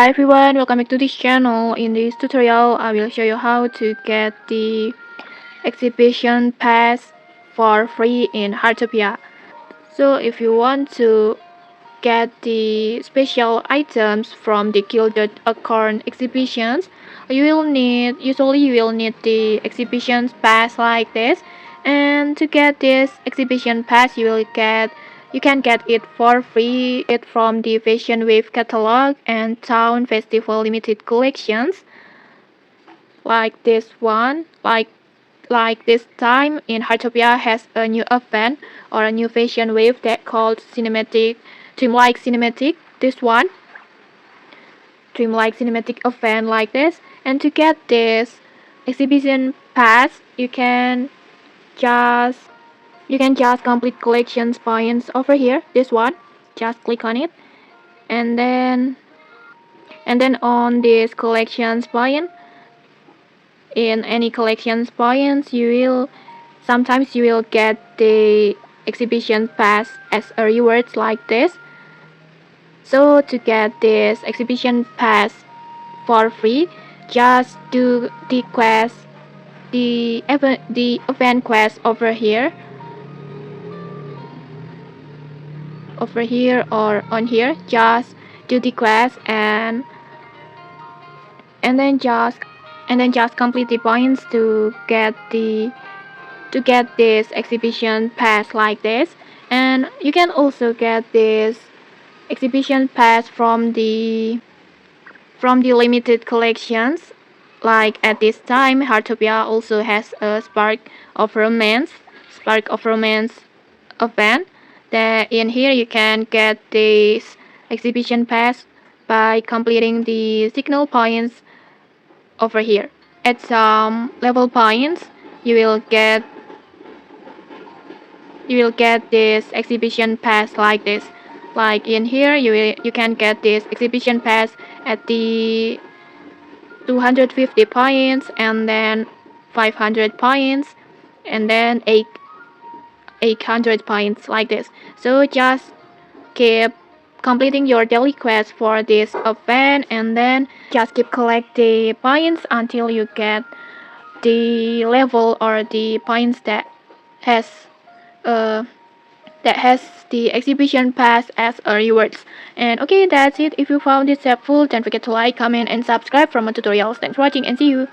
Hi everyone, welcome back to this channel. In this tutorial, I will show you how to get the exhibition pass for free in Heartopia. So if you want to get the special items from the Gilded Acorn exhibitions, usually you will need the exhibition pass like this. And to get this exhibition pass, you can get it for free from the Fashion Wave catalog and Town Festival limited collections, like this one. Like this time in Heartopia has a new event or a new fashion wave that called Dreamlight Cinematic. This one, Dreamlight Cinematic event like this. And to get this exhibition pass, just you can just complete collections points over here. This one, just click on it, and then on this collections point, in any collections points, sometimes you will get the exhibition pass as a reward like this. So to get this exhibition pass for free, just do the quest, the event quest over here or on here. Just do the quest and then just complete the points to get this exhibition pass like this. And you can also get this exhibition pass from the limited collections. Like at this time, Heartopia also has a Spark of Romance event. That in here you can get this exhibition pass by completing the signal points over here. At some level points, you will get this exhibition pass like this. Like in here, you can get this exhibition pass at the 250 points, and then 500 points, and then 800 points like this. So just keep completing your daily quest for this event, and then just keep collecting points until you get the level or the points that has the exhibition pass as a rewards. And okay, that's it. If you found this helpful, don't forget to like, comment, and subscribe for more tutorials. Thanks for watching, and see you.